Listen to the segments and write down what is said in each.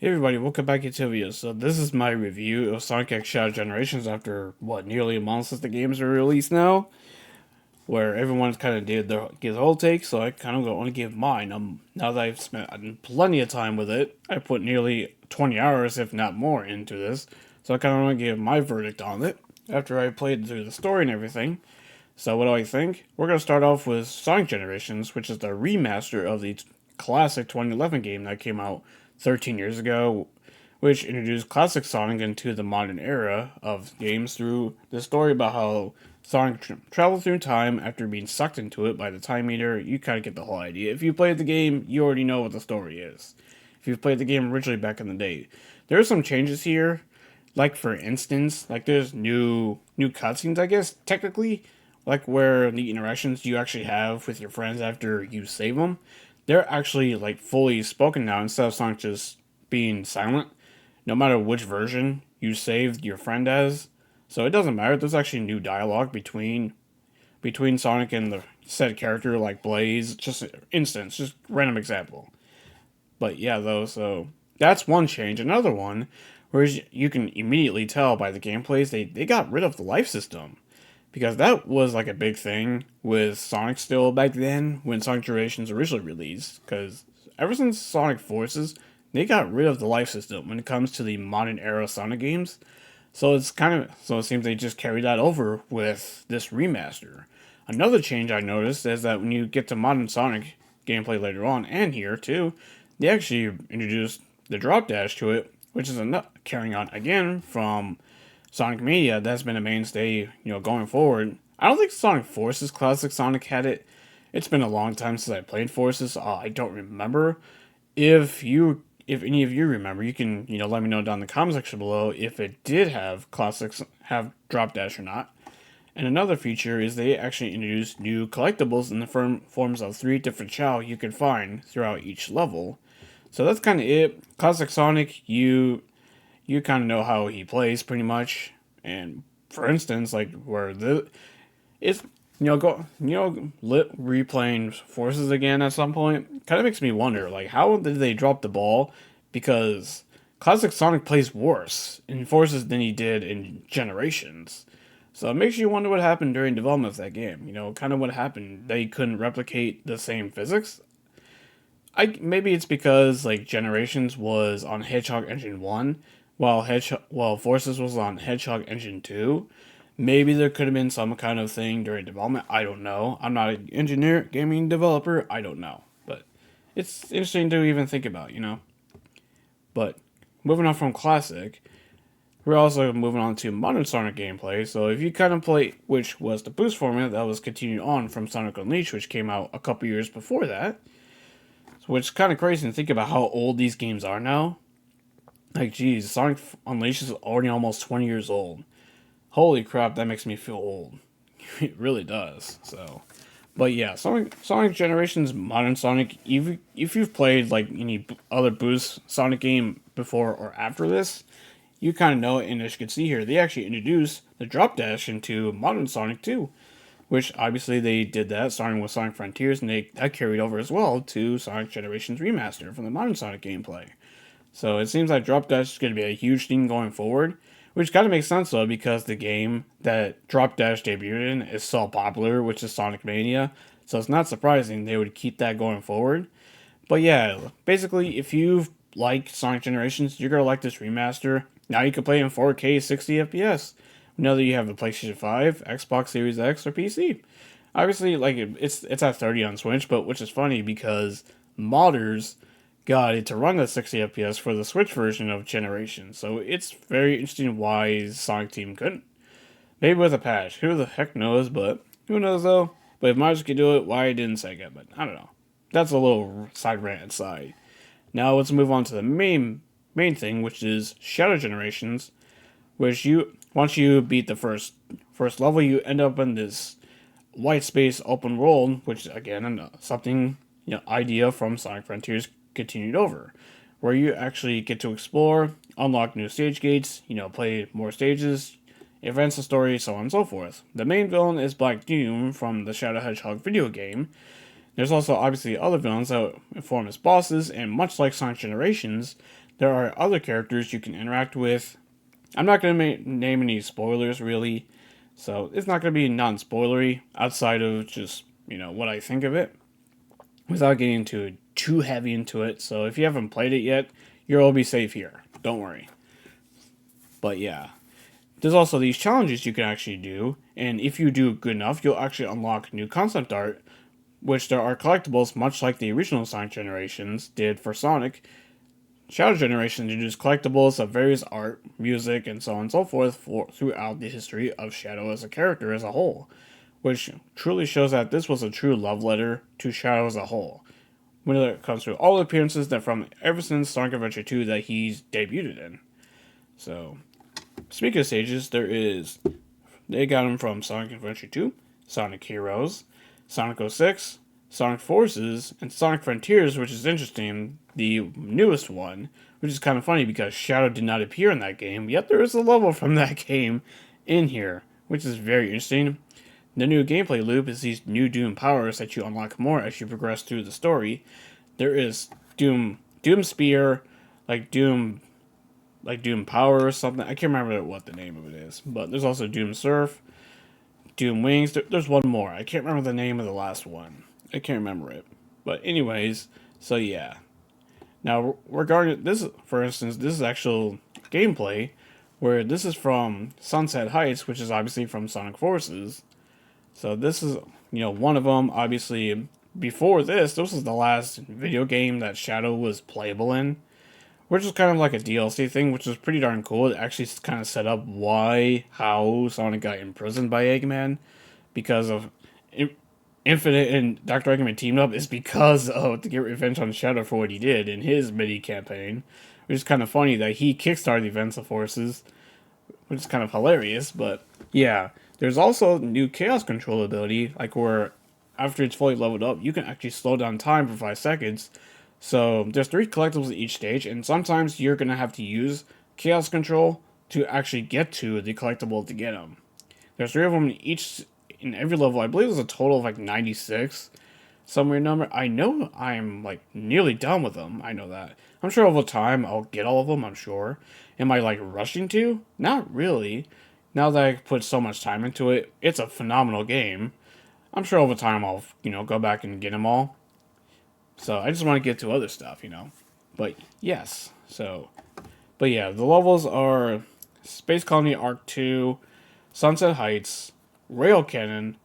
Hey everybody, welcome back to video. So this is my review of Sonic X Shadow Generations after, nearly a month since the games are released now, where everyone's kind of did their whole take, so I kind of want to give mine. Now that I've spent plenty of time with it, I put nearly 20 hours, if not more, into this, so I kind of want to give my verdict on it after I played through the story and everything. So what do I think? We're going to start off with Sonic Generations, which is the remaster of the classic 2011 game that came out 13 years ago, which introduced classic Sonic into the modern era of games through the story about how Sonic traveled through time after being sucked into it by the Time Eater. You kind of get the whole idea. If you played the game, you already know what the story is. If you've played the game originally back in the day, there are some changes here. Like for instance, like there's new cutscenes, I guess technically, like where the interactions you actually have with your friends after you save them, they're actually like fully spoken now instead of Sonic just being silent no matter which version you saved your friend as. So it doesn't matter. There's actually new dialogue between Sonic and the said character, like Blaze. Just instance, just random example. But yeah, though, so that's one change. Another one, whereas you can immediately tell by the gameplays, they got rid of the life system because that was like a big thing with Sonic still back then when Sonic Generations originally released. Because ever since Sonic Forces, they got rid of the life system when it comes to the modern era Sonic games. So it seems they just carried that over with this remaster. Another change I noticed is that when you get to modern Sonic gameplay later on and here too, they actually introduced the drop dash to it, which is carrying on again from Sonic Mania. That's been a mainstay, going forward. I don't think Sonic Forces Classic Sonic had it. It's been a long time since I played Forces. I don't remember. If any of you remember, you can let me know down in the comment section below if it did have classics have drop dash or not. And another feature is they actually introduced new collectibles in the forms of 3 different Chao you can find throughout each level. So that's kind of it. Classic Sonic, you kind of know how he plays pretty much. And for instance, like where the it's replaying Forces again at some point kind of makes me wonder, like, how did they drop the ball? Because classic Sonic plays worse in Forces than he did in Generations. So it makes you wonder what happened during development of that game. Kind of what happened. They couldn't replicate the same physics. Maybe it's because like Generations was on Hedgehog Engine 1, while Forces was on Hedgehog Engine 2. Maybe there could have been some kind of thing during development. I don't know. I'm not an engineer, gaming developer. I don't know. But it's interesting to even think about. But moving on from classic, we're also moving on to modern Sonic gameplay. So if you kind of play, which was the boost format that was continued on from Sonic Unleashed, which came out a couple years before that, which is kind of crazy to think about how old these games are now. Like, geez, Sonic Unleashed is already almost 20 years old. Holy crap, that makes me feel old. It really does. So, but yeah, Sonic Generations, modern Sonic. If you've played like any other Boost Sonic game before or after this, you kind of know it. And as you can see here, they actually introduced the drop dash into modern Sonic 2, which obviously they did that starting with Sonic Frontiers, and that carried over as well to Sonic Generations Remaster from the modern Sonic gameplay. So it seems like Drop Dash is going to be a huge thing going forward, which kind of makes sense though because the game that Drop Dash debuted in is so popular, which is Sonic Mania. So it's not surprising they would keep that going forward. But yeah, basically, if you like Sonic Generations, you're gonna like this remaster. Now you can play in 4K 60 FPS. Whether you have the PlayStation 5, Xbox Series X, or PC. Obviously, like it's at 30 on Switch, but which is funny because modders got it to run at 60 FPS for the Switch version of Generation. So it's very interesting why Sonic Team couldn't. Maybe with a patch. Who the heck knows, but who knows though? But if modders could do it, why didn't Sega? But I don't know. That's a little side rant aside. Now let's move on to the main thing, which is Shadow Generations, which you once you beat the first level, you end up in this white space open world, which again something idea from Sonic Frontiers continued over, where you actually get to explore, unlock new stage gates, play more stages, advance the story, so on and so forth. The main villain is Black Doom from the Shadow Hedgehog video game. There's also obviously other villains that form as bosses, and much like Sonic Generations, there are other characters you can interact with. I'm not going to name any spoilers really, so it's not going to be non-spoilery outside of just, what I think of it without getting too heavy into it. So if you haven't played it yet, you'll be safe here. Don't worry. But yeah, there's also these challenges you can actually do, and if you do good enough, you'll actually unlock new concept art, which there are collectibles much like the original Sonic Generations did for Sonic. Shadow Generation introduced collectibles of various art, music, and so on and so forth throughout the history of Shadow as a character as a whole, which truly shows that this was a true love letter to Shadow as a whole, when it comes to all the appearances that from ever since Sonic Adventure 2 that he's debuted in. So, speaking of stages, they got them from Sonic Adventure 2, Sonic Heroes, Sonic 06, Sonic Forces, and Sonic Frontiers, which is interesting, the newest one, which is kind of funny because Shadow did not appear in that game, yet there is a level from that game in here, which is very interesting. The new gameplay loop is these new Doom powers that you unlock more as you progress through the story. There is Doom Spear, like Doom Power or something. I can't remember what the name of it is, but there's also Doom Surf, Doom Wings. There's one more. I can't remember the name of the last one. I can't remember it. But anyways, so yeah. Now, regarding this, for instance, this is actual gameplay, where this is from Sunset Heights, which is obviously from Sonic Forces. So this is, one of them. Obviously, before this was the last video game that Shadow was playable in, which was kind of like a DLC thing, which was pretty darn cool. It actually kind of set up how Sonic got imprisoned by Eggman, because of Infinite and Dr. Eggman teamed up is because of to get revenge on Shadow for what he did in his mini campaign, which is kind of funny that he kickstarted the events of Forces, which is kind of hilarious. But yeah, there's also new Chaos Control ability, like where after it's fully leveled up, you can actually slow down time for 5 seconds. So there's 3 collectibles at each stage, and sometimes you're gonna have to use Chaos Control to actually get to the collectible to get them. There's 3 of them in every level. I believe there's a total of like 96, some weird number. I know I'm like nearly done with them. I know that. I'm sure over time I'll get all of them, I'm sure. Am I like rushing to? Not really. Now that I put so much time into it, it's a phenomenal game. I'm sure over time I'll, go back and get them all. So I just want to get to other stuff, But yes, but yeah, the levels are Space Colony Arc 2, Sunset Heights, Rail Cannon,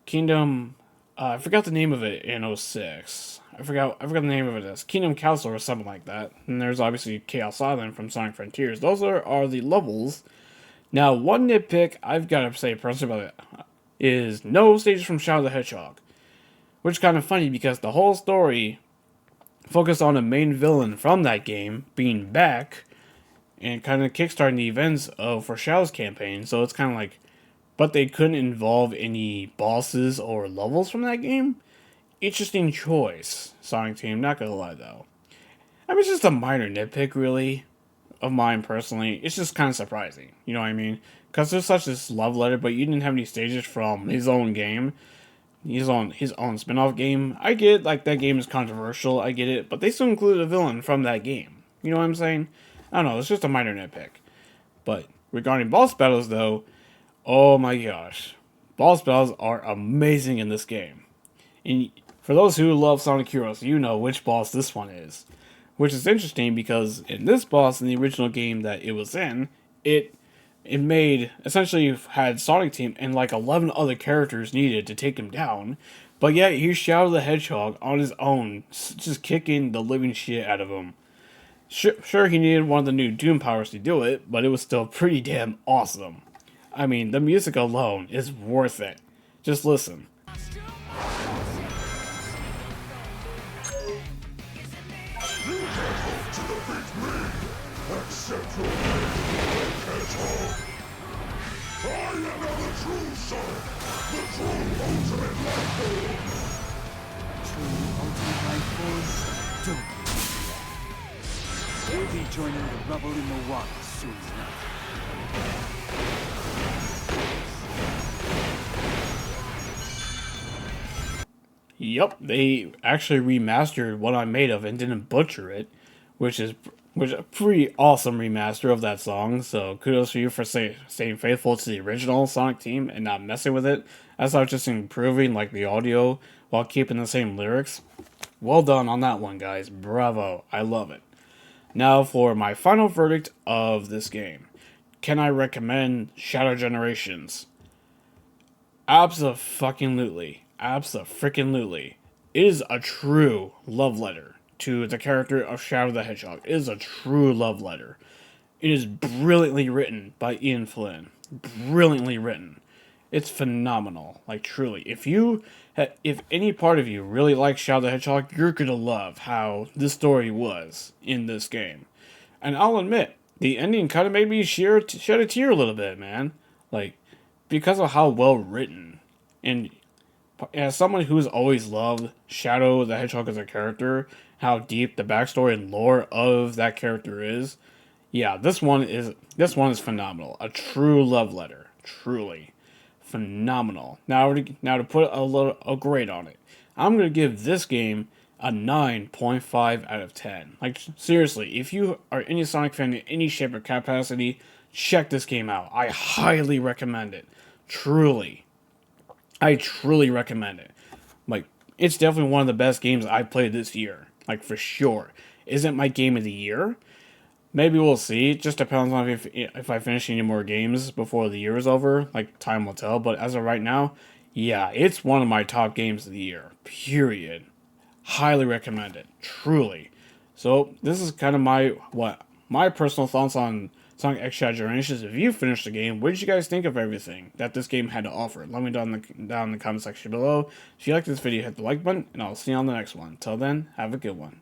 Kingdom. I forgot the name of it in 06. I forgot the name of it as Kingdom Castle or something like that. And there's obviously Chaos Island from Sonic Frontiers. Those are the levels. Now, one nitpick I've got to say personally about it is no stages from Shadow the Hedgehog, which is kind of funny because the whole story focused on the main villain from that game being back and kind of kickstarting the events for Shadow's campaign. So it's kind of like, but they couldn't involve any bosses or levels from that game. Interesting choice, Sonic Team. Not gonna lie though. I mean, it's just a minor nitpick, really, of mine personally. It's just kind of surprising. You know what I mean? Because there's such this love letter, but you didn't have any stages from his own game. He's on his own spin-off game. I get like that game is controversial. I get it, but they still included a villain from that game. You know what I'm saying? I don't know. It's just a minor nitpick. But regarding boss battles, though. Oh my gosh. Boss battles are amazing in this game. And for those who love Sonic Heroes, you know which boss this one is. Which is interesting because in this boss, in the original game that it was in, it essentially had Sonic Team and like 11 other characters needed to take him down. But yet he Shadow the Hedgehog on his own, just kicking the living shit out of him. Sure, he needed one of the new Doom powers to do it, but it was still pretty damn awesome. I mean, the music alone is worth it. Just listen. We'll be joining the rubble in the water soon enough. Yep, they actually remastered what I made of and didn't butcher it, which which is a pretty awesome remaster of that song. So kudos to you for staying faithful to the original Sonic theme and not messing with it. As I was just improving like the audio while keeping the same lyrics. Well done on that one, guys. Bravo. I love it. Now for my final verdict of this game. Can I recommend Shadow Generations? Abso-fucking-lutely. Abso-freaking-lutely. It is a true love letter to the character of Shadow the Hedgehog. It is a true love letter. It is brilliantly written by Ian Flynn. Brilliantly written. It's phenomenal. Like, truly. If any part of you really likes Shadow the Hedgehog, you're gonna love how this story was in this game. And I'll admit, the ending kind of made me shed a tear a little bit, man. Like, because of how well written. And as someone who's always loved Shadow the Hedgehog as a character, how deep the backstory and lore of that character is, yeah, this one is phenomenal. A true love letter, truly phenomenal. Now to put a grade on it, I'm gonna give this game a 9.5 out of 10. Like, seriously, if you are any Sonic fan in any shape or capacity, check this game out. I highly recommend it. Truly. I truly recommend it. Like, it's definitely one of the best games I've played this year. Like, for sure. Isn't my game of the year? Maybe we'll see. It just depends on if I finish any more games before the year is over. Like, time will tell. But as of right now, yeah, it's one of my top games of the year. Period. Highly recommend it. Truly. So, this is kind of my personal thoughts on Sonic X Shadow Generations. If you finished the game, what did you guys think of everything that this game had to offer? Let me down in the comment section below. If you like this video, hit the like button, and I'll see you on the next one. Till then, have a good one.